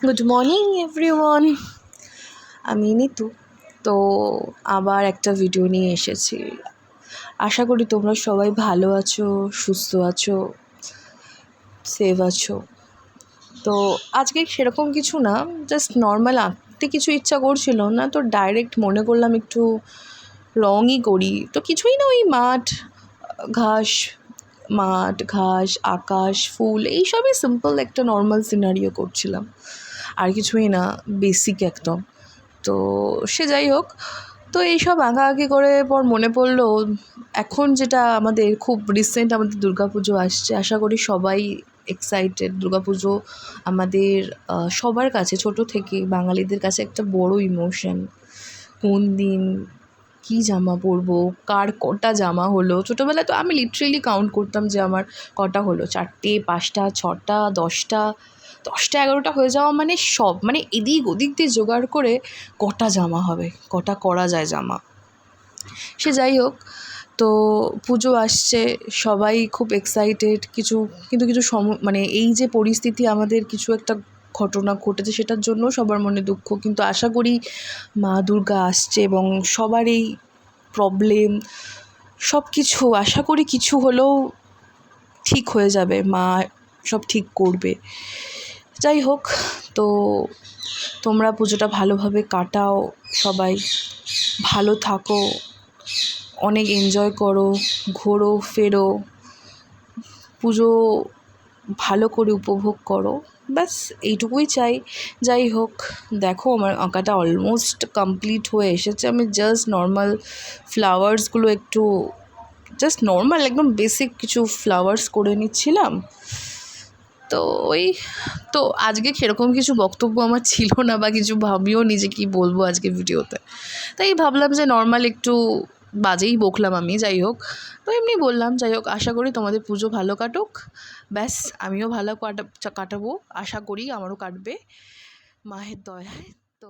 Good morning everyone, আমি নিতু। তো আবার একটা ভিডিও নিয়ে এসেছি। আশা করি তোমরা সবাই ভালো আছো, সুস্থ আছো, সেভ আছো। তো আজকে সেরকম কিছু না, জাস্ট নর্মাল আঁকতে কিছু ইচ্ছা করছিল না, তো ডাইরেক্ট মনে করলাম একটু রঙই করি। তো কিছুই না, ওই মাঠ ঘাস, আকাশ, ফুল, এইসবই সিম্পল একটা নর্মাল সিনারিও করছিলাম, আর কিছুই না, বেসিক একদম। তো সে যাই হোক, তো এইসব আঁকাআঁকি করে পর মনে পড়লো এখন যেটা আমাদের খুব রিসেন্ট আমাদের দুর্গাপুজো আসছে। আশা করি সবাই এক্সাইটেড। দুর্গাপুজো আমাদের সবার কাছে, ছোট থেকে বাঙালিদের কাছে একটা বড় ইমোশন। কোন দিন কী জামা পরবো, কার কটা জামা হলো। ছোটোবেলায় তো আমি লিটারেলি কাউন্ট করতাম যে আমার কটা হলো, 4টে 5টা 6টা 10টা 11টা হয়ে যাওয়া মানে সব, মানে এদিক ওদিক দিয়ে জোগাড় করে কটা জামা হবে, কটা করা যায় জামা। সে যাই হোক, তো পুজো আসছে, সবাই খুব এক্সাইটেড। কিন্তু কিছু মানে এই যে পরিস্থিতি, আমাদের কিছু একটা ঘটনা ঘটেছে, সেটার জন্য সবার মনে দুঃখ। কিন্তু আশা করি মা দুর্গা আসছে এবং সবার এই প্রবলেম সব কিছু আশা করি কিছু হলেও ঠিক হয়ে যাবে, মা সব ঠিক করবে। যাই হোক, তো তোমরা পুজোটা ভালোভাবে কাটাও, সবাই ভালো থাকো, অনেক এনজয় করো, ঘোরো ফেরো, পুজো ভালো করে উপভোগ করো, ব্যাস এইটুকুই চাই। যাই হোক, দেখো আমার আঁকাটা অলমোস্ট কমপ্লিট হয়ে এসেছে। আমি জাস্ট নর্মাল ফ্লাওয়ার্সগুলো একটু জাস্ট নর্মাল একদম বেসিক কিছু ফ্লাওয়ার্স করে নিচ্ছিলাম। তো তো আজকে সেরকম কিছু বক্তব্য আমার ছিল না, বা কিছু ভাবিও নি যে কী বলবো আজকে ভিডিওতে। তাই ভাবলাম যে নর্মাল একটু বাজেই বকলাম আমি। যাই হোক, তো এমনি বললাম। যাই হোক, আশা করি তোমাদের পুজো ভালো কাটুক, ব্যাস আমিও ভালো কাটাবো, আশা করি আমারও কাটবে মায়ের দয়ায়। তো